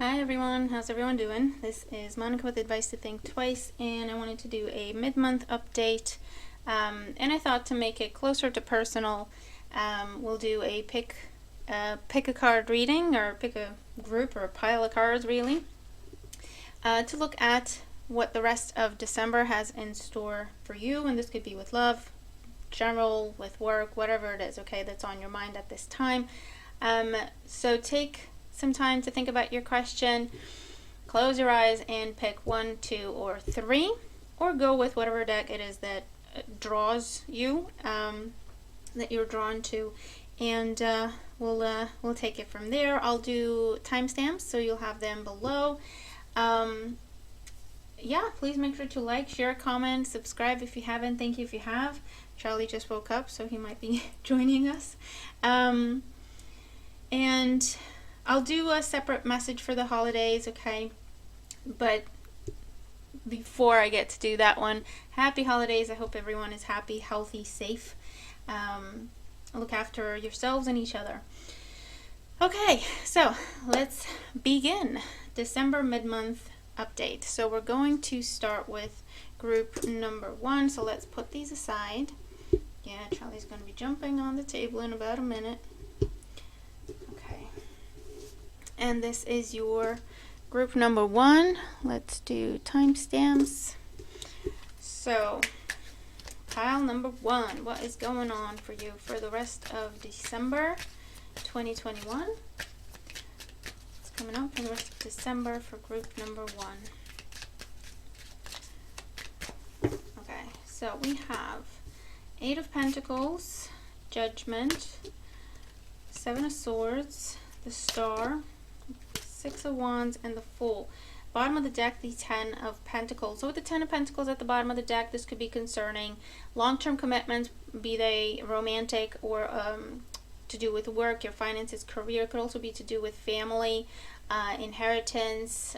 Hi everyone, how's everyone doing? This is Monica with Advice to Think Twice, and I wanted to do a mid-month update, and I thought to make it closer to personal, we'll do a pick a card reading, or pick a group or a pile of cards really, to look at what the rest of December has in store for you, and this could be with love, general, with work, whatever it is, okay, that's on your mind at this time. So take some time to think about your question, close your eyes and pick 1, 2, or 3, or go with whatever deck it is that draws you, that you're drawn to, and we'll take it from there. I'll do timestamps, so you'll have them below. Yeah, please make sure to like, share, comment, subscribe if you haven't. Thank you if you have. Charlie just woke up, so he might be joining us. And I'll do a separate message for the holidays, okay? But before I get to do that one, happy holidays. I hope everyone is happy, healthy, safe. Look after yourselves and each other. Okay, so let's begin. December mid-month update. So we're going to start with group number 1. So let's put these aside. Yeah, Charlie's going to be jumping on the table in about a minute. And this is your group number 1. Let's do timestamps. So, pile number 1, what is going on for you for the rest of December 2021? What's coming up for the rest of December for group number 1? Okay, so we have 8 of Pentacles, Judgment, 7 of Swords, the Star, 6 of Wands, and the Fool. Bottom of the deck, the 10 of Pentacles. So with the 10 of Pentacles at the bottom of the deck, this could be concerning long-term commitments, be they romantic or to do with work, your finances, career. It could also be to do with family, inheritance.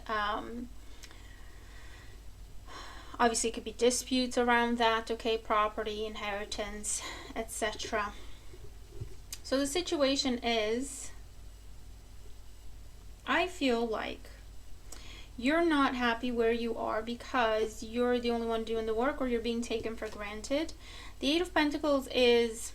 Obviously, it could be disputes around that, okay, property, inheritance, etc. So the situation is, I feel like you're not happy where you are because you're the only one doing the work, or you're being taken for granted. The 8 of Pentacles is,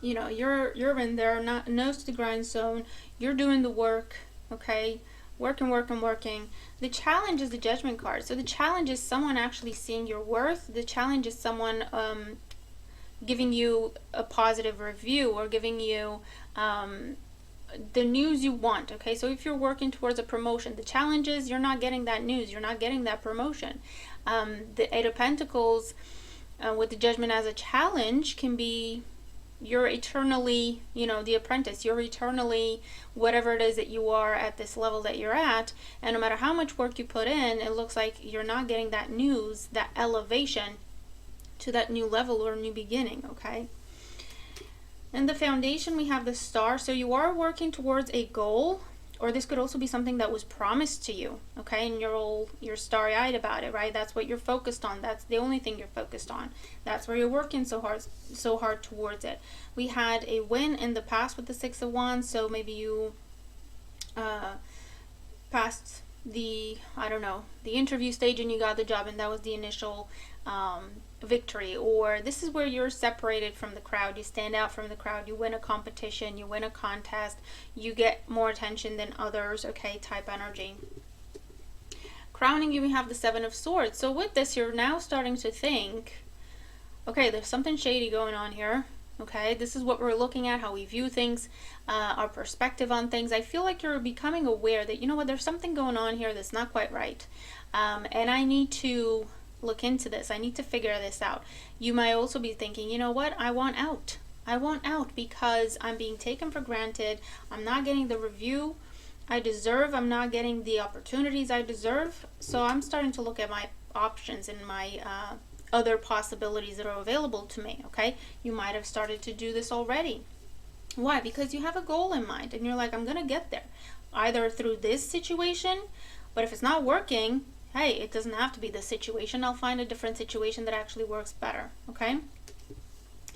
you know, you're in there, not nose to the grindstone. You're doing the work, okay? Working. The challenge is the Judgment card. So the challenge is someone actually seeing your worth. The challenge is someone giving you a positive review, or giving you the news you want, okay? So if you're working towards a promotion, the challenge is you're not getting that news, you're not getting that promotion. The 8 of Pentacles with the Judgment as a challenge can be you're eternally, you know, the apprentice. You're eternally whatever it is that you are at this level that you're at, and no matter how much work you put in, it looks like you're not getting that news, that elevation to that new level or new beginning, okay? In the foundation, we have the Star. So you are working towards a goal, or this could also be something that was promised to you, okay? And you're starry-eyed about it, right? That's what you're focused on. That's the only thing you're focused on. That's where you're working so hard towards it. We had a win in the past with the 6 of Wands, so maybe you passed the, I don't know, the interview stage and you got the job, and that was the initial victory. Or this is where you're separated from the crowd, you stand out from the crowd, you win a competition, you win a contest, you get more attention than others, okay, type energy. Crowning you, we have the 7 of Swords. So with this, you're now starting to think, okay, there's something shady going on here, okay? This is what we're looking at, how we view things, our perspective on things. I feel like you're becoming aware that, you know what, there's something going on here that's not quite right, and I need to look into this. I need to figure this out. You might also be thinking, you know what, I want out. I want out because I'm being taken for granted. I'm not getting the review I deserve. I'm not getting the opportunities I deserve. So I'm starting to look at my options and my other possibilities that are available to me, okay? You might have started to do this already. Why? Because you have a goal in mind and you're like, I'm gonna get there, either through this situation, but if it's not working, hey, it doesn't have to be this situation. I'll find a different situation that actually works better, okay?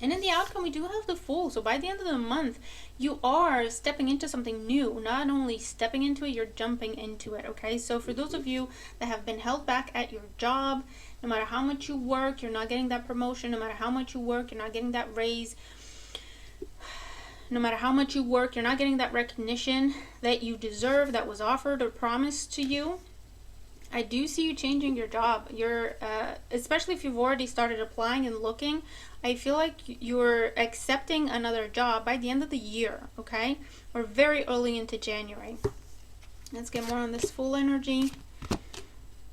And in the outcome, we do have the Fool. So by the end of the month, you are stepping into something new. Not only stepping into it, you're jumping into it, okay? So for those of you that have been held back at your job, no matter how much you work, you're not getting that promotion. No matter how much you work, you're not getting that raise. No matter how much you work, you're not getting that recognition that you deserve, that was offered or promised to you. I do see you changing your job. You're, especially if you've already started applying and looking, I feel like you're accepting another job by the end of the year, okay? Or very early into January. Let's get more on this Fool energy.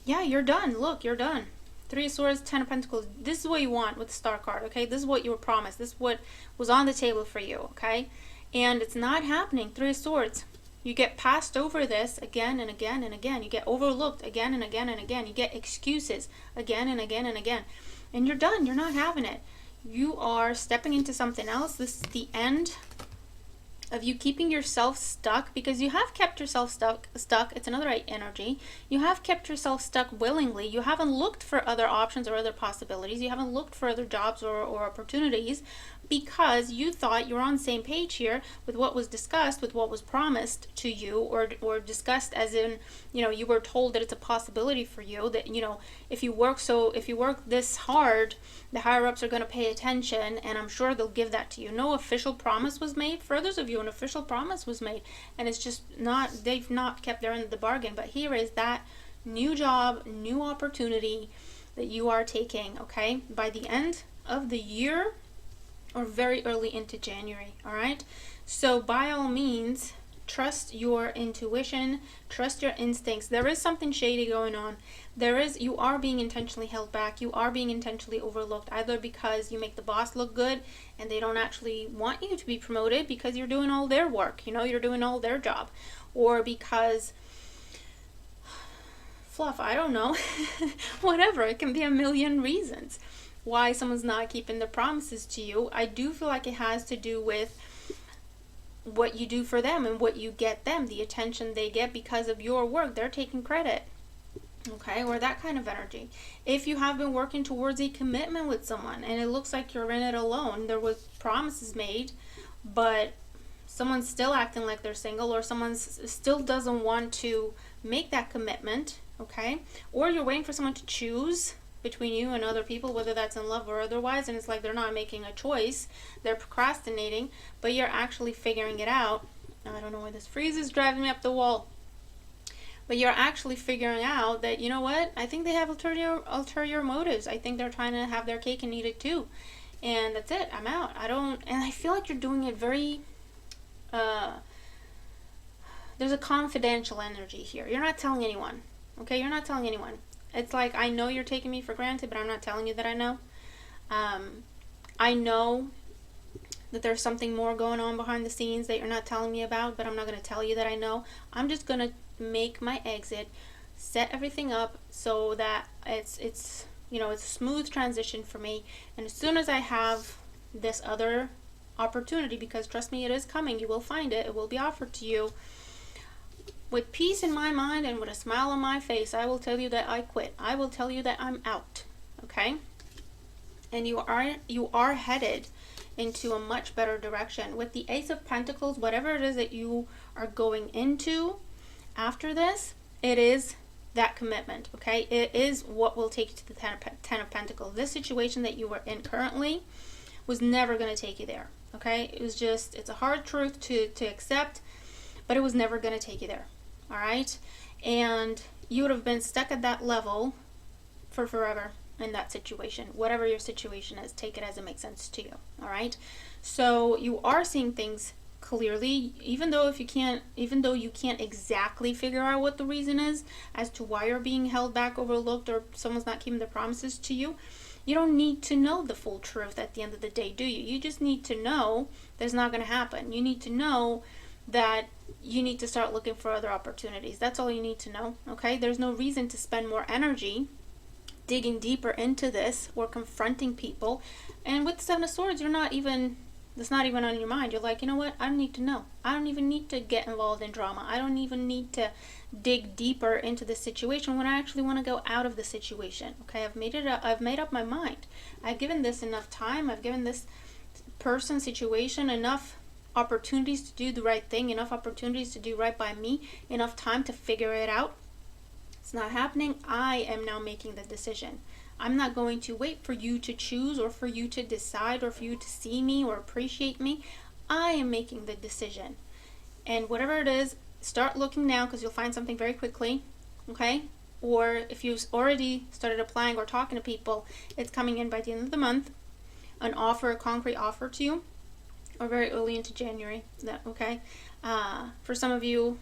Yeah, you're done. Look, you're done. Three of Swords, Ten of Pentacles. This is what you want with the Star card, okay? This is what you were promised. This is what was on the table for you, okay? And it's not happening. Three of Swords. You get passed over this again and again and again. You get overlooked again and again and again. You get excuses again and again and again. And you're done. You're not having it. You are stepping into something else. This is the end of you keeping yourself stuck, because you have kept yourself stuck. It's another right energy. You have kept yourself stuck willingly. You haven't looked for other options or other possibilities. You haven't looked for other jobs or opportunities, because you thought you were on the same page here with what was discussed, with what was promised to you, or discussed as in, you know, you were told that it's a possibility for you, that, you know, if you work this hard, the higher ups are going to pay attention, and I'm sure they'll give that to you. No official promise was made. For others of you, an official promise was made, and it's just not, they've not kept their end of the bargain. But here is that new job, new opportunity that you are taking, okay, by the end of the year or very early into January, all right? So by all means, trust your intuition, trust your instincts. There is something shady going on. You are being intentionally held back. You are being intentionally overlooked, either because you make the boss look good and they don't actually want you to be promoted because you're doing all their work, you know, you're doing all their job, or because fluff, I don't know, whatever. It can be a million reasons why someone's not keeping their promises to you. I do feel like it has to do with what you do for them and what you get them, the attention they get because of your work. They're taking credit, okay, or that kind of energy. If you have been working towards a commitment with someone and it looks like you're in it alone, there was promises made, but someone's still acting like they're single, or someone still doesn't want to make that commitment, okay, or you're waiting for someone to choose between you and other people, whether that's in love or otherwise, and it's like they're not making a choice, they're procrastinating, but you're actually figuring it out. I don't know why this freeze is driving me up the wall, but you're actually figuring out that, you know what, I think they have ulterior motives. I think they're trying to have their cake and eat it too, and that's it. I'm out. And I feel like you're doing it very there's a confidential energy here. You're not telling anyone, okay? You're not telling anyone. It's like, I know you're taking me for granted, but I'm not telling you that I know. I know that there's something more going on behind the scenes that you're not telling me about, but I'm not going to tell you that I know. I'm just going to make my exit, set everything up so that it's you know, it's a smooth transition for me. And as soon as I have this other opportunity, because trust me, it is coming, you will find it, it will be offered to you. With peace in my mind and with a smile on my face, I will tell you that I quit. I will tell you that I'm out, okay? And you are headed into a much better direction. With the Ace of Pentacles, whatever it is that you are going into after this, it is that commitment, okay? It is what will take you to the Ten of Pentacles. This situation that you were in currently was never going to take you there, okay? It was just, it's a hard truth to accept, but it was never going to take you there. All right, and you would have been stuck at that level for forever in that situation. Whatever your situation is, take it as it makes sense to you. All right, so you are seeing things clearly, even though you can't exactly figure out what the reason is as to why you're being held back, overlooked, or someone's not keeping their promises to you. You don't need to know the full truth at the end of the day, do you? You just need to know that it's not going to happen. You need to know that you need to start looking for other opportunities. That's all you need to know, okay? There's no reason to spend more energy digging deeper into this or confronting people. And with the Seven of Swords, it's not even on your mind. You're like, you know what? I don't need to know. I don't even need to get involved in drama. I don't even need to dig deeper into the situation when I actually want to go out of the situation, okay? I've made up my mind. I've given this enough time. I've given this person, situation, enough opportunities to do the right thing, enough opportunities to do right by me, enough time to figure it out. It's not happening. I am now making the decision. I'm not going to wait for you to choose or for you to decide or for you to see me or appreciate me. I am making the decision. And whatever it is, start looking now, because you'll find something very quickly, okay? Or if you've already started applying or talking to people, it's coming in by the end of the month. An offer, a concrete offer to you, or very early into January, okay? For some of you,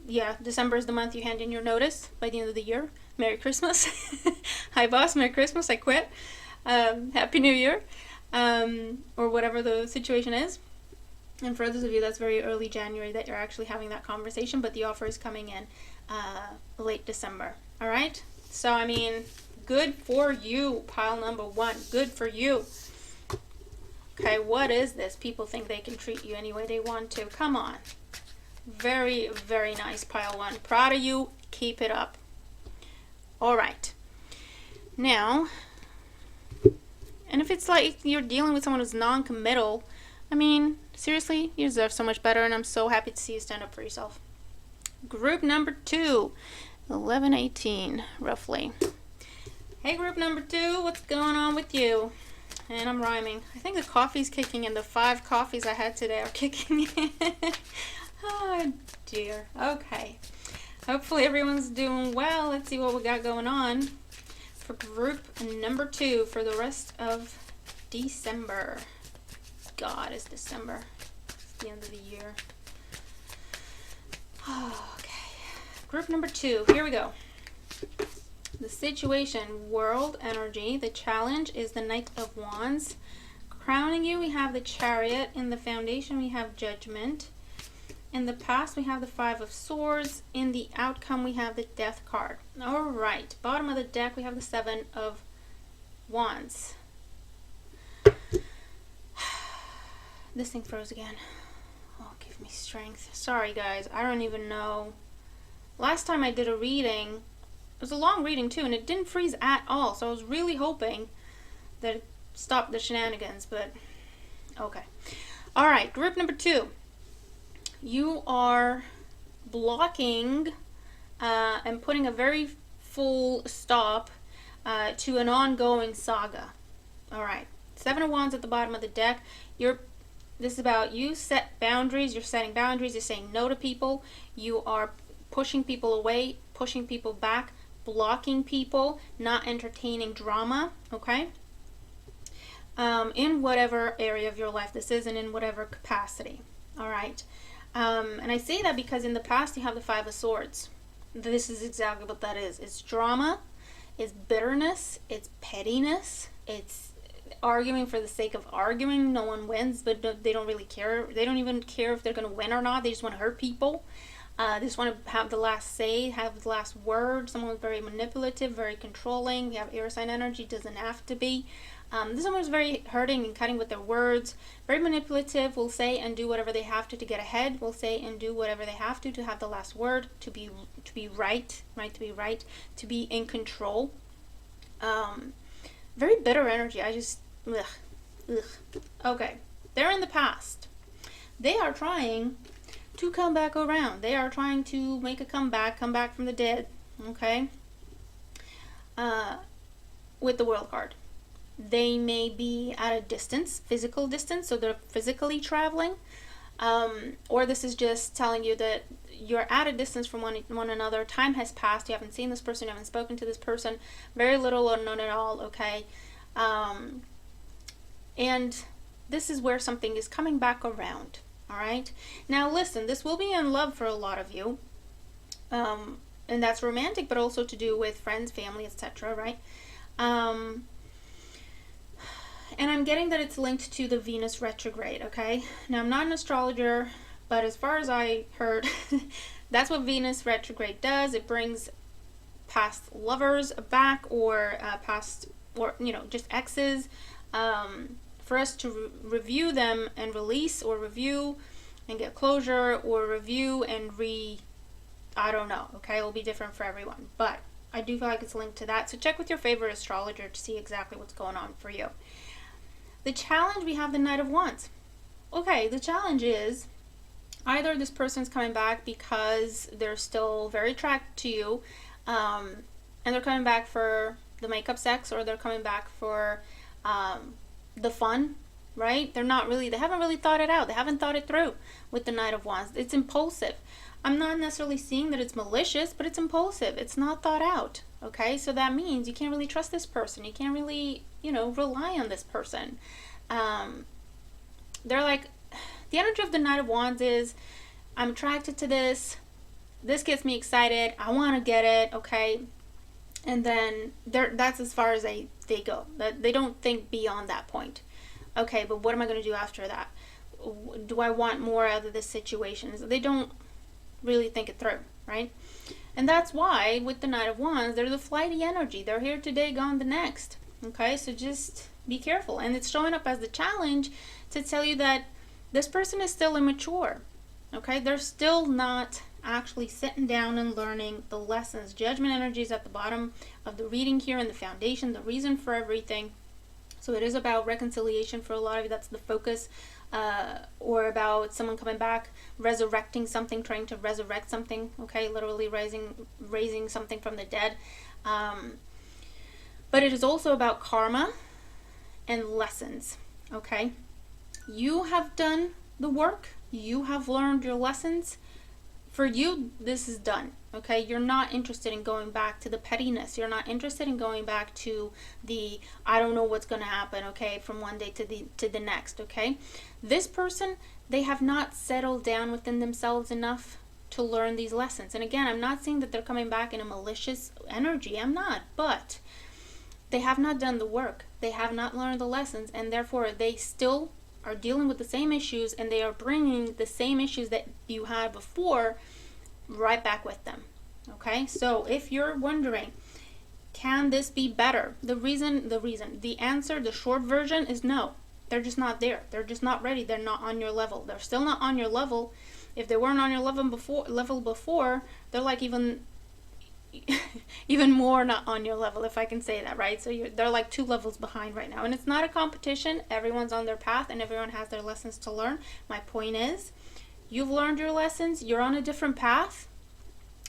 yeah, December is the month you hand in your notice by the end of the year. Merry Christmas. Hi boss, Merry Christmas, I quit. Happy New Year. Or whatever the situation is. And for others of you, that's very early January that you're actually having that conversation, but the offer is coming in late December. All right? So, I mean, good for you, pile number one. Good for you. Okay, what is this? People think they can treat you any way they want to. Come on. Very, very nice, pile one. Proud of you. Keep it up. All right. Now, and if it's like you're dealing with someone who's non-committal, I mean, seriously, you deserve so much better, and I'm so happy to see you stand up for yourself. Group number 2, 11-18, roughly. Hey, group number 2, what's going on with you? And I'm rhyming. I think the coffee's kicking in. The 5 coffees I had today are kicking in. Oh, dear. Okay. Hopefully everyone's doing well. Let's see what we got going on for group number 2 for the rest of December. God, it's December. It's the end of the year. Oh, okay. Group number 2. Here we go. The situation, world energy. The challenge is the Knight of Wands. Crowning you, we have the Chariot. In the foundation, we have Judgment. In the past, we have the 5 of Swords. In the outcome, we have the Death card. All right. Bottom of the deck, we have the 7 of Wands. This thing froze again. Oh, give me strength. Sorry, guys. I don't even know. Last time I did a reading, it was a long reading too, and it didn't freeze at all. So I was really hoping that it stopped the shenanigans, but okay. All right, group number 2. You are blocking and putting a very full stop to an ongoing saga. All right. 7 of Wands at the bottom of the deck. This is about you set boundaries. You're setting boundaries. You're saying no to people. You are pushing people away, pushing people back, blocking people, not entertaining drama, okay? In whatever area of your life this is and in whatever capacity, all right? And I say that because in the past you have the 5 of Swords. This is exactly what that is. It's drama, it's bitterness, it's pettiness, it's arguing for the sake of arguing. No one wins, but they don't really care. They don't even care if they're going to win or not. They just want to hurt people. They just want to have the last say, have the last word. Someone's very manipulative, very controlling. We have air sign energy, doesn't have to be. This one is very hurting and cutting with their words. Very manipulative, will say and do whatever they have to get ahead. Will say and do whatever they have to have the last word, to be right, to be in control. Very bitter energy. I just, ugh. Okay, they're in the past. They are trying to come back around. They are trying to make a comeback, come back from the dead, okay? With the World card. They may be at a distance, physical distance, so they're physically traveling. Or this is just telling you that you're at a distance from one another. Time has passed. You haven't seen this person. You haven't spoken to this person. Very little or none at all, okay? And this is where something is coming back around, all right? Now, listen, this will be in love for a lot of you. And that's romantic, but also to do with friends, family, etc., right? And I'm getting that it's linked to the Venus retrograde, okay? Now, I'm not an astrologer, but as far as I heard, that's what Venus retrograde does. It brings past lovers back, or just exes, for us to review them and release, or review and get closure, or review and I don't know, okay? It will be different for everyone, but I do feel like it's linked to that. So check with your favorite astrologer to see exactly what's going on for you. The challenge, we have the Knight of Wands. Okay, the challenge is either this person's coming back because they're still very attracted to you, and they're coming back for the makeup sex, or they're coming back for the fun, right? They haven't really thought it out. They haven't thought it through with the Knight of Wands. It's impulsive. I'm not necessarily seeing that it's malicious, but it's impulsive. It's not thought out, okay? So that means you can't really trust this person. You can't really, rely on this person. They're like, the energy of the Knight of Wands is, I'm attracted to this. This gets me excited. I want to get it, okay? And then that's as far as they go. They don't think beyond that point. Okay, but what am I going to do after that? Do I want more out of this situation? They don't really think it through, right? And that's why with the Knight of Wands, they're the flighty energy. They're here today, gone the next. Okay, so just be careful. And it's showing up as the challenge to tell you that this person is still immature. Okay, they're still not actually sitting down and learning the lessons. Judgment energy is at the bottom of the reading here, and the foundation, the reason for everything. So it is about reconciliation for a lot of you. That's the focus. Or about someone coming back, resurrecting something, trying to resurrect something, okay, literally raising something from the dead. But it is also about karma and lessons, okay? You have done the work. You have learned your lessons. For you, this is done, okay? You're not interested in going back to the pettiness. You're not interested in going back to the, I don't know what's going to happen, okay, from one day to the next, okay? This person, they have not settled down within themselves enough to learn these lessons. And again, I'm not saying that they're coming back in a malicious energy. I'm not. But they have not done the work. They have not learned the lessons. And therefore, they still are dealing with the same issues, and they are bringing the same issues that you had before right back with them. Okay? So if you're wondering, can this be better? The answer, the short version is no. They're just not there. They're just not ready. They're not on your level. They're still not on your level. If they weren't on your level before, they're like even more not on your level, if I can say that, right? So they're like 2 levels behind right now. And it's not a competition. Everyone's on their path, and everyone has their lessons to learn. My point is, you've learned your lessons. You're on a different path.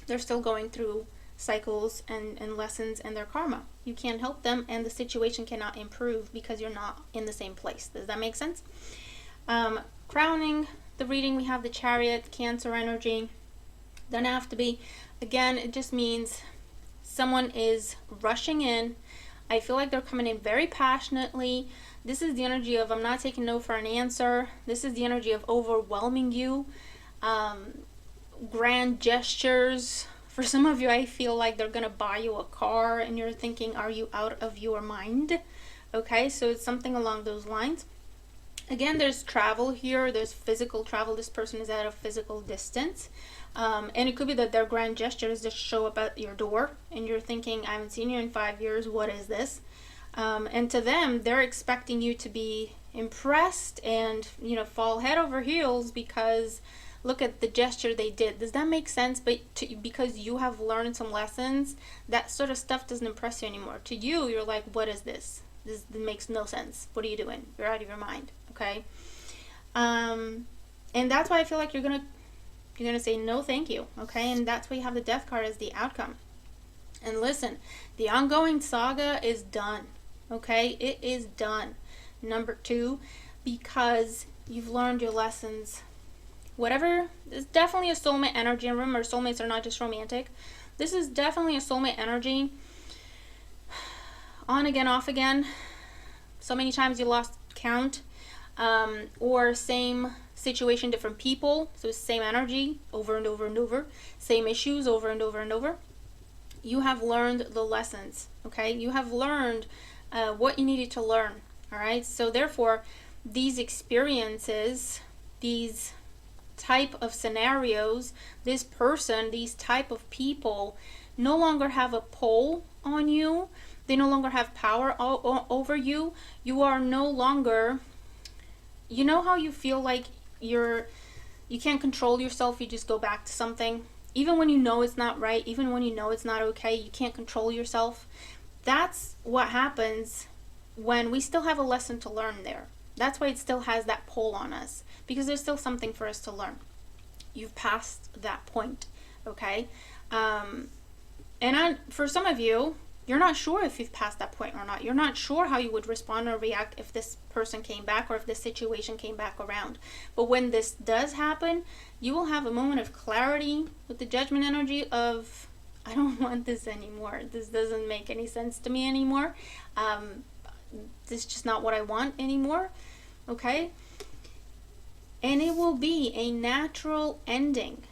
They're still going through cycles and lessons and their karma. You can't help them, and the situation cannot improve because you're not in the same place. Does that make sense? Crowning the reading, we have the Chariot, Cancer energy. Doesn't have to be. Again, it just means someone is rushing in. I feel like they're coming in very passionately. This is the energy of, I'm not taking no for an answer. This is the energy of overwhelming you. Grand gestures. For some of you, I feel like they're going to buy you a car, and you're thinking, are you out of your mind? Okay, so it's something along those lines. Again, there's travel here. There's physical travel. This person is at a physical distance. And it could be that their grand gestures just show up at your door, and you're thinking, I haven't seen you in 5 years. What is this? And to them, they're expecting you to be impressed and, fall head over heels because look at the gesture they did. Does that make sense? But because you have learned some lessons, that sort of stuff doesn't impress you anymore. To you, you're like, what is this? This makes no sense. What are you doing? You're out of your mind. Okay? And that's why I feel like you're gonna say no thank you. Okay? And that's why you have the Death card as the outcome. And listen, the ongoing saga is done. Okay? It is done. Number 2, because you've learned your lessons. Whatever, it's definitely a soulmate energy. And remember, soulmates are not just romantic. This is definitely a soulmate energy. On again, off again. So many times you lost count. Or same situation, different people. So it's same energy over and over and over. Same issues over and over and over. You have learned the lessons. Okay? You have learned what you needed to learn. Alright? So therefore, these experiences, these type of scenarios, this person, these type of people no longer have a pull on you. They no longer have power over you. You are no longer, you know how you feel like you can't control yourself, you just go back to something. Even when you know it's not right, even when you know it's not okay, you can't control yourself. That's what happens when we still have a lesson to learn there. That's why it still has that pull on us, because there's still something for us to learn. You've passed that point, okay? For some of you, you're not sure if you've passed that point or not. You're not sure how you would respond or react if this person came back or if this situation came back around. But when this does happen, you will have a moment of clarity with the Judgment energy of, I don't want this anymore. This doesn't make any sense to me anymore. This is just not what I want anymore, okay? And it will be a natural ending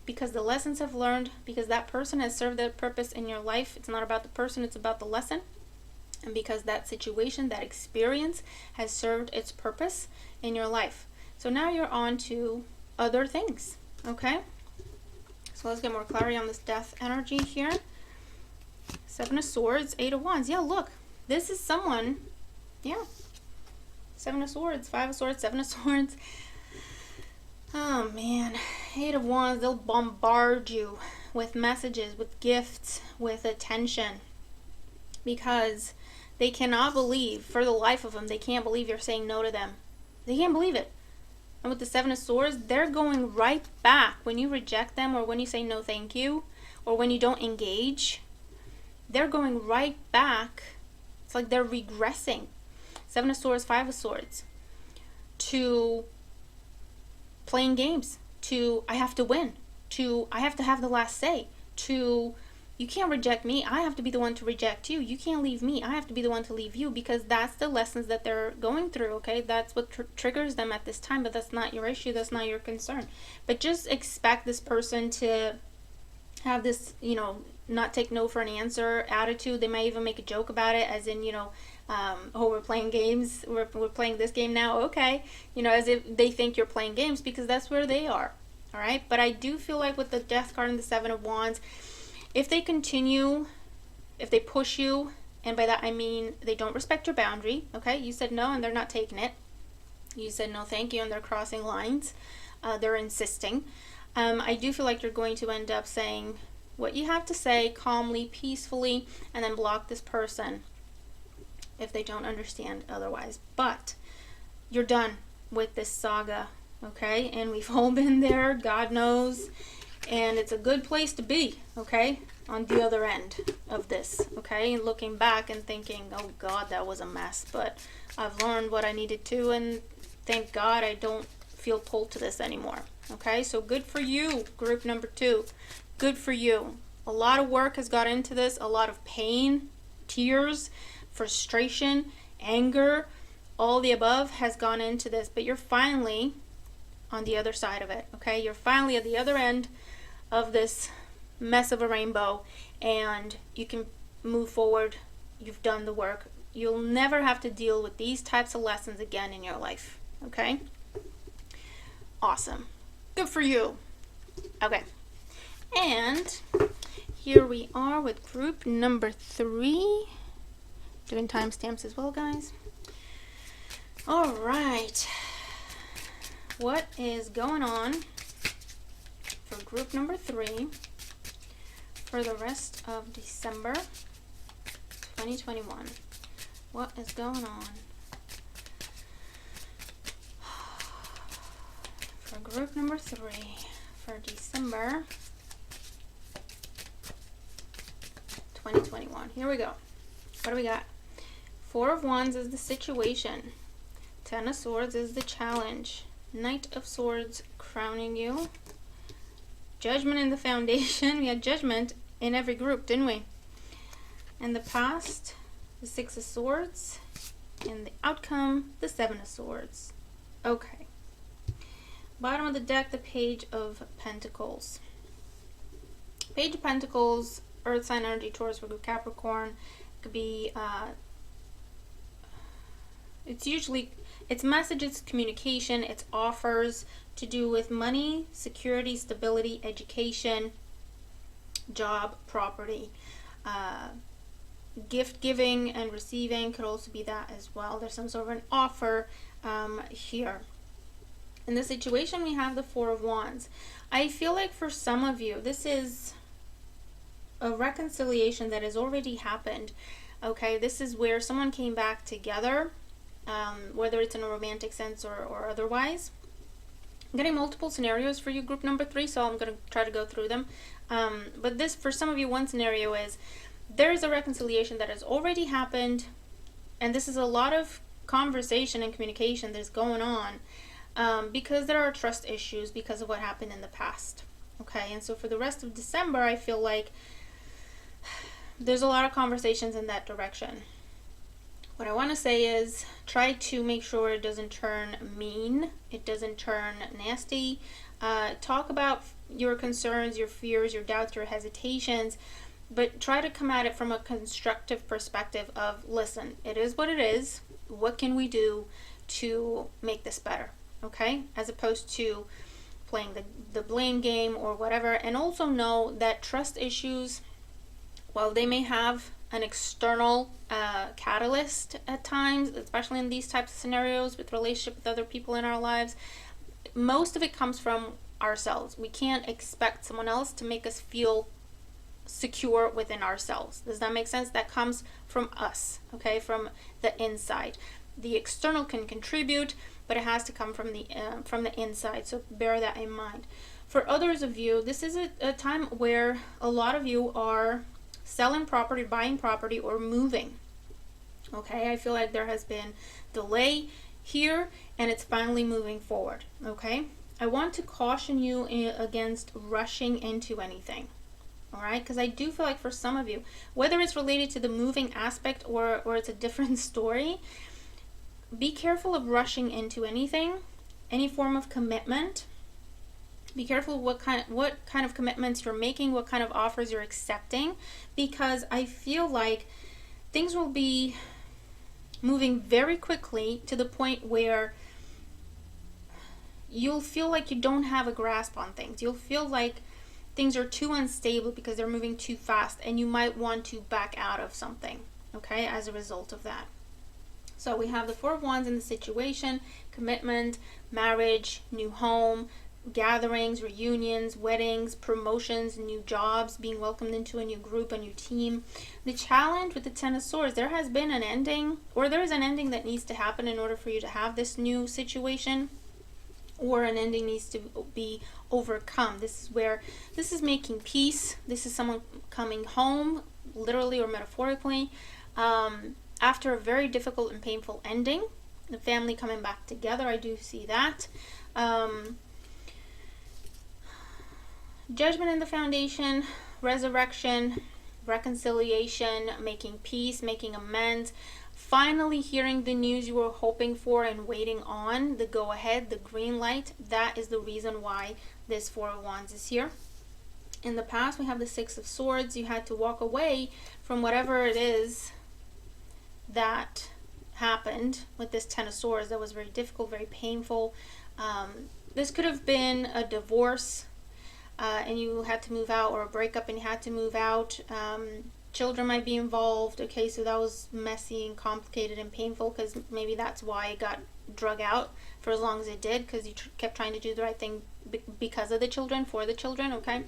because the lessons have learned, because that person has served their purpose in your life. It's not about the person, it's about the lesson. And because that situation, that experience has served its purpose in your life. So now you're on to other things, okay? So let's get more clarity on this death energy here. Seven of Swords, Eight of Wands. Yeah, look. This is someone, yeah. Seven of Swords, Five of Swords, Seven of Swords. Oh, man. Eight of Wands, they'll bombard you with messages, with gifts, with attention. Because they cannot believe, for the life of them, they can't believe you're saying no to them. They can't believe it. And with the Seven of Swords, they're going right back. When you reject them, or when you say no thank you, or when you don't engage, they're going right back. It's like they're regressing. Seven of Swords, Five of Swords. To playing games. To I have to win. To I have to have the last say. To you can't reject me. I have to be the one to reject you. You can't leave me. I have to be the one to leave you, because that's the lessons that they're going through, okay? That's what triggers them at this time, but that's not your issue. That's not your concern. But just expect this person to have this, not take no for an answer attitude. They might even make a joke about it, as in, oh, we're playing games. We're playing this game now. Okay. As if they think you're playing games, because that's where they are. All right. But I do feel like with the Death card and the Seven of Wands, if they continue, if they push you, and by that I mean they don't respect your boundary, okay? You said no and they're not taking it. You said no thank you and they're crossing lines. They're insisting. I do feel like you're going to end up saying what you have to say calmly, peacefully, and then block this person if they don't understand otherwise. But you're done with this saga, okay? And we've all been there, God knows. And it's a good place to be, okay, on the other end of this, okay? And looking back and thinking, oh God, that was a mess. But I've learned what I needed to, and thank God I don't feel pulled to this anymore, okay? So good for you, group number 2. Good for you. A lot of work has got into this, a lot of pain, tears, frustration, anger, all the above has gone into this. But you're finally on the other side of it, okay? You're finally at the other end of this mess of a rainbow, and you can move forward. You've done the work. You'll never have to deal with these types of lessons again in your life, okay? Awesome. Good for you. Okay. And here we are with group number 3. Doing timestamps as well, guys. All right. What is going on for group number 3 for the rest of December 2021? What is going on for group number 3 for December 2021? Here we go. What do we got? Four of Wands is the situation. Ten of Swords is the challenge. Knight of Swords crowning you. Judgment in the foundation. We had Judgment in every group, didn't we? In the past, the Six of Swords. In the outcome, the Seven of Swords. Okay. Bottom of the deck, the Page of Pentacles. Page of Pentacles, Earth sign energy, Taurus, Virgo, Capricorn. It could be, it's messages, communication, it's offers to do with money, security, stability, education, job, property. Gift giving and receiving could also be that as well. There's some sort of an offer here. In this situation, we have the Four of Wands. I feel like for some of you, this is a reconciliation that has already happened. Okay, this is where someone came back together, whether it's in a romantic sense or otherwise. I'm getting multiple scenarios for you, group number 3, so I'm going to try to go through them. But this, for some of you, one scenario is there is a reconciliation that has already happened, and this is a lot of conversation and communication that's going on because there are trust issues because of what happened in the past. Okay, and so for the rest of December, I feel like there's a lot of conversations in that direction. What I want to say is try to make sure it doesn't turn mean, it doesn't turn nasty. Talk about your concerns, your fears, your doubts, your hesitations, but try to come at it from a constructive perspective of, listen, it is what it is. What can we do to make this better? Okay? As opposed to playing the blame game or whatever. And also know that trust issues, while they may have an external catalyst at times, especially in these types of scenarios with relationship with other people in our lives, most of it comes from ourselves. We can't expect someone else to make us feel secure within ourselves. Does that make sense? That comes from us, okay, from the inside. The external can contribute, but it has to come from the inside, so bear that in mind. For others of you, this is a time where a lot of you are selling property, buying property, or moving. Okay, I feel like there has been delay here and it's finally moving forward. Okay, I want to caution you against rushing into anything. All right, because I do feel like for some of you, whether it's related to the moving aspect or it's a different story, be careful of rushing into anything, any form of commitment. Be careful what kind of commitments you're making, what kind of offers you're accepting, because I feel like things will be moving very quickly to the point where you'll feel like you don't have a grasp on things. You'll feel like things are too unstable because they're moving too fast, and you might want to back out of something, okay, as a result of that. So we have the Four of Wands in the situation: commitment, marriage, new home, gatherings, reunions, weddings, promotions, new jobs, being welcomed into a new group, a new team. The challenge with the Ten of Swords, there has been an ending, or there is an ending that needs to happen in order for you to have this new situation, or an ending needs to be overcome. This is making peace. This is someone coming home, literally or metaphorically, after a very difficult and painful ending. The family coming back together, I do see that. Judgment in the foundation, resurrection, reconciliation, making peace, making amends, finally hearing the news you were hoping for and waiting on, the go ahead, the green light. That is the reason why this Four of Wands is here. In the past, we have the Six of Swords. You had to walk away from whatever it is that happened with this Ten of Swords. That was very difficult, very painful. This could have been a divorce, and you had to move out, or a breakup and you had to move out. Children might be involved. Okay, so that was messy and complicated and painful, because maybe that's why it got drug out for as long as it did, because you kept trying to do the right thing because of the children, for the children, okay,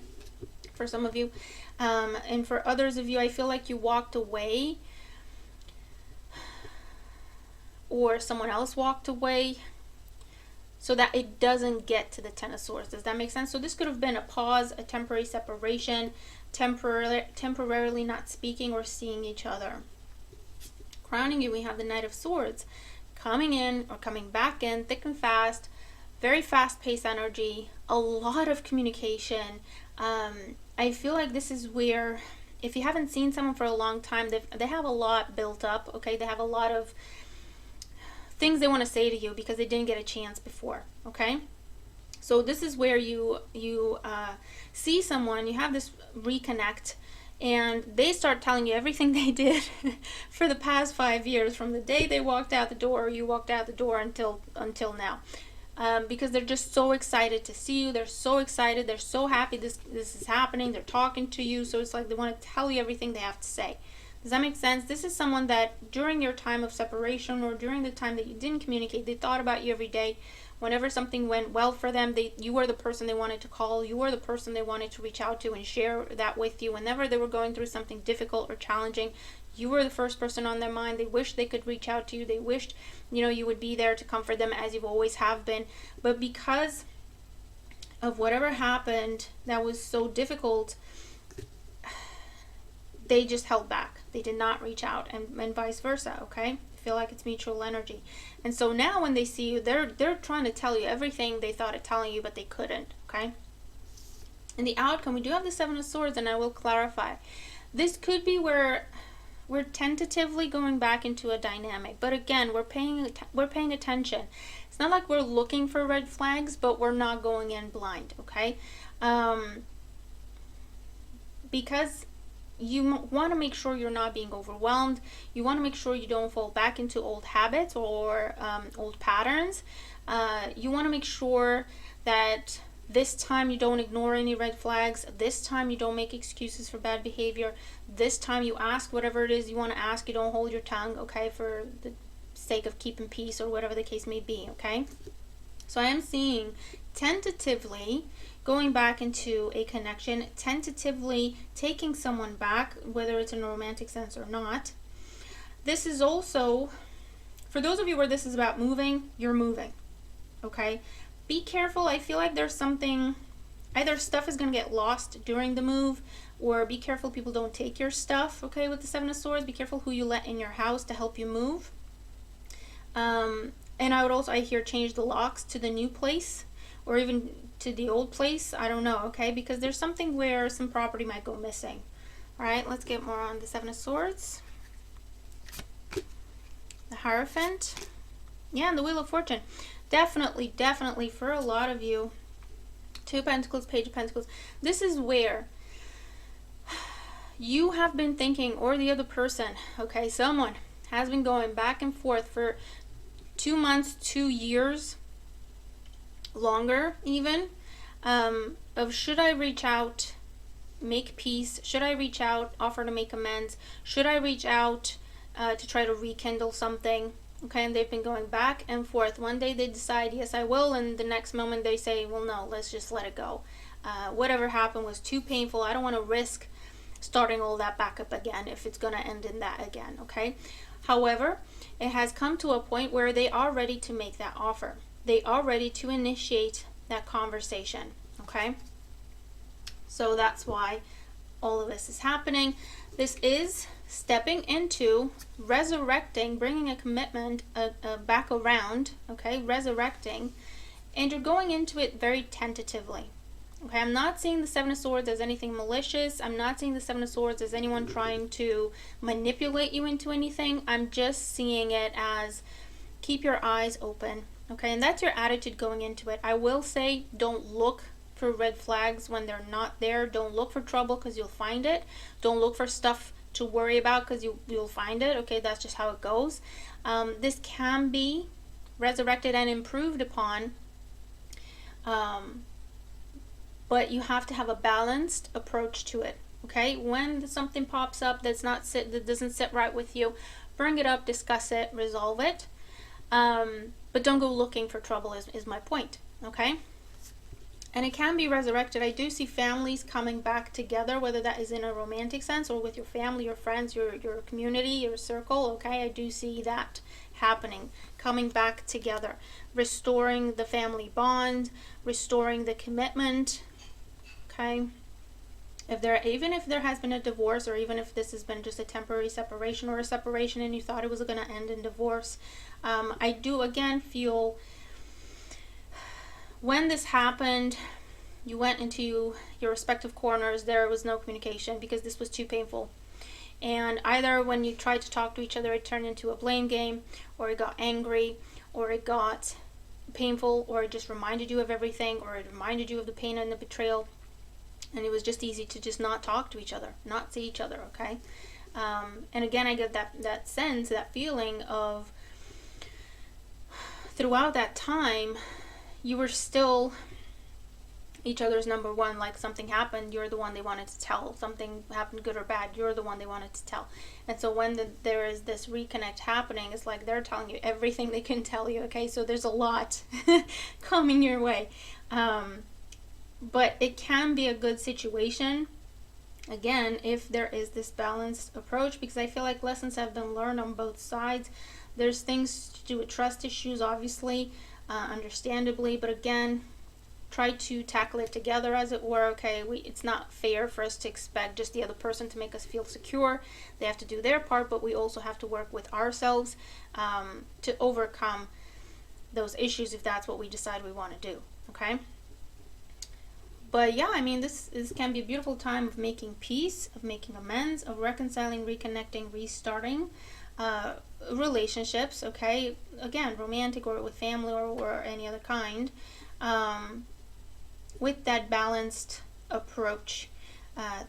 for some of you. And for others of you, I feel like you walked away, or someone else walked away, so that it doesn't get to the Ten of Swords. Does that make sense? So this could have been a pause, a temporary separation, temporarily not speaking or seeing each other. Crowning you, we have the Knight of Swords, coming in or coming back in thick and fast, very fast-paced energy, a lot of communication. I feel like this is where, if you haven't seen someone for a long time, they have a lot built up, okay? They have a lot of things they want to say to you because they didn't get a chance before, okay? So this is where you see someone, you have this reconnect, and they start telling you everything they did for the past 5 years, from the day they walked out the door, or you walked out the door, until now. Because they're just so excited to see you. They're so excited. They're so happy this is happening. They're talking to you. So it's like they want to tell you everything they have to say. Does that make sense? This is someone that during your time of separation, or during the time that you didn't communicate, they thought about you every day. Whenever something went well for them, you were the person they wanted to call. You were the person they wanted to reach out to and share that with you. Whenever they were going through something difficult or challenging, You were the first person on their mind. They wished they could reach out to you. They wished, you would be there to comfort them as you've always have been. But because of whatever happened that was so difficult, they just held back. They did not reach out, and vice versa, okay? I feel like it's mutual energy. And so now when they see you, they're trying to tell you everything they thought of telling you, but they couldn't, okay? In the outcome, we do have the Seven of Swords, and I will clarify. This could be where we're tentatively going back into a dynamic, but again, we're paying attention. It's not like we're looking for red flags, but we're not going in blind, okay? Because you want to make sure you're not being overwhelmed. You want to make sure you don't fall back into old habits or old patterns. You want to make sure that this time you don't ignore any red flags. This time you don't make excuses for bad behavior. This time you ask whatever it is you want to ask. You don't hold your tongue, okay, for the sake of keeping peace or whatever the case may be, okay? So I am seeing tentatively going back into a connection, tentatively taking someone back, whether it's in a romantic sense or not. This is also, for those of you where this is about moving, you're moving, okay? Be careful. I feel like there's something, either stuff is going to get lost during the move, or be careful people don't take your stuff, okay, with the Seven of Swords. Be careful who you let in your house to help you move. And I would also, I hear, change the locks to the new place, or even to the old place. I don't know, okay, because there's something where some property might go missing. All right, let's get more on the Seven of Swords. The Hierophant. Yeah, and the Wheel of Fortune. Definitely for a lot of you, Two of Pentacles, Page of Pentacles, this is where you have been thinking, or the other person, okay, someone has been going back and forth for 2 months, 2 years, longer even, of should I reach out, make peace, should I reach out, offer to make amends, should I reach out to try to rekindle something. Okay, and they've been going back and forth. One day they decide, yes, I will, and the next moment they say, well, no, let's just let it go. Whatever happened was too painful. I don't want to risk starting all that back up again if it's going to end in that again, okay? However, it has come to a point where they are ready to make that offer. They are ready to initiate that conversation, okay? So that's why all of this is happening. This is stepping into resurrecting, bringing a commitment back around, okay, resurrecting, and you're going into it very tentatively, okay? I'm not seeing the Seven of Swords as anything malicious. I'm not seeing the Seven of Swords as anyone trying to manipulate you into anything. I'm just seeing it as keep your eyes open, okay? And that's your attitude going into it. I will say, don't look for red flags when they're not there. Don't look for trouble, because you'll find it. Don't look for stuff to worry about, because you'll find it, okay? That's just how it goes. This can be resurrected and improved upon, but you have to have a balanced approach to it, okay? When something pops up that doesn't sit right with you, bring it up, discuss it, resolve it, but don't go looking for trouble is my point, okay? And it can be resurrected. I do see families coming back together, whether that is in a romantic sense or with your family, your friends, your community, your circle, okay? I do see that happening, coming back together, restoring the family bond, restoring the commitment, okay? Even if there has been a divorce, or even if this has been just a temporary separation or a separation and you thought it was going to end in divorce, I do again feel when this happened, you went into your respective corners. There was no communication because this was too painful. And either when you tried to talk to each other, it turned into a blame game, or it got angry, or it got painful, or it just reminded you of everything, or it reminded you of the pain and the betrayal. And it was just easy to just not talk to each other, not see each other, okay? And again, I get that sense, that feeling of throughout that time, you were still each other's number one. Like something happened, you're the one they wanted to tell. Something happened, good or bad, you're the one they wanted to tell. And so when there is this reconnect happening, it's like they're telling you everything they can tell you, okay? So there's a lot coming your way. But it can be a good situation again, if there is this balanced approach, because I feel like lessons have been learned on both sides. There's things to do with trust issues, obviously, understandably, but again, try to tackle it together, as it were. Okay, it's not fair for us to expect just the other person to make us feel secure. They have to do their part, but we also have to work with ourselves to overcome those issues if that's what we decide we want to do. Okay. But yeah, I mean, this can be a beautiful time of making peace, of making amends, of reconciling, reconnecting, restarting relationships. Okay, again, romantic or with family or any other kind, with that balanced approach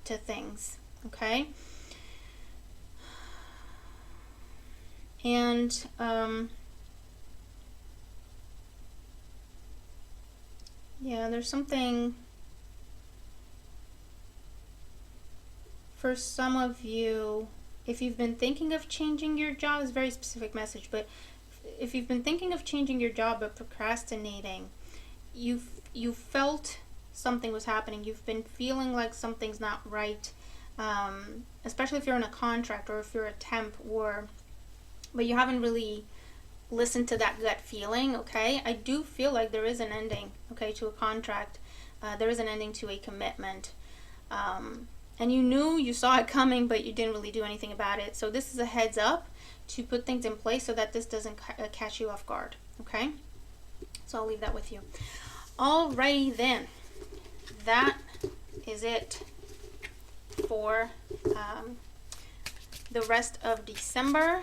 to things. Okay, and yeah, there's something. For some of you, if you've been thinking of changing your job, it's a very specific message, but if you've been thinking of changing your job but procrastinating, you felt something was happening. You've been feeling like something's not right, especially if you're in a contract or if you're a temp, but you haven't really listened to that gut feeling. Okay, I do feel like there is an ending, okay, to a contract. There is an ending to a commitment. And you saw it coming, but you didn't really do anything about it. So this is a heads up to put things in place so that this doesn't catch you off guard. Okay? So I'll leave that with you. Alrighty then. That is it for the rest of December.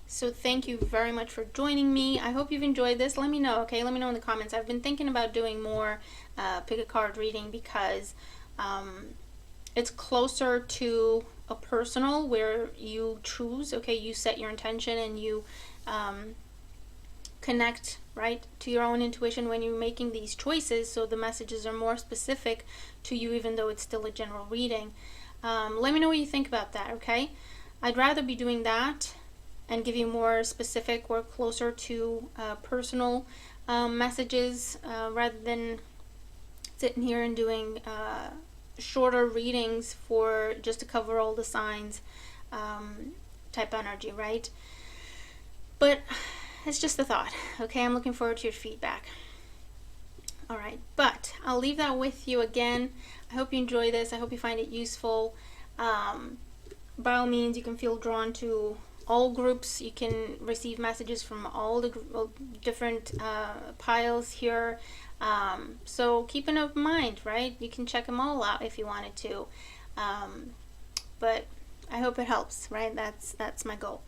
So thank you very much for joining me. I hope you've enjoyed this. Let me know, okay? Let me know in the comments. I've been thinking about doing more pick a card reading because it's closer to a personal where you choose, okay, you set your intention and you connect, right, to your own intuition when you're making these choices, so the messages are more specific to you even though it's still a general reading. Let me know what you think about that, okay? I'd rather be doing that and give you more specific or closer to personal messages rather than sitting here and doing shorter readings for just to cover all the signs type energy, right? But it's just a thought, okay? I'm looking forward to your feedback. All right, but I'll leave that with you again. I hope you enjoy this. I hope you find it useful. By all means, you can feel drawn to all groups. You can receive messages from all the different piles here. So keep an open mind, right? You can check them all out if you wanted to. But I hope it helps, right? That's my goal.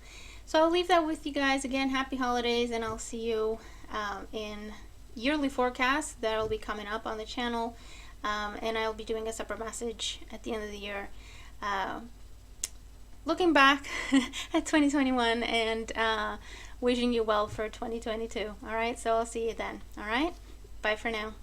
So I'll leave that with you guys. Again, happy holidays, and I'll see you in yearly forecasts that'll be coming up on the channel. And I'll be doing a separate message at the end of the year. Looking back at 2021 and wishing you well for 2022. All right, so I'll see you then. All right, bye for now.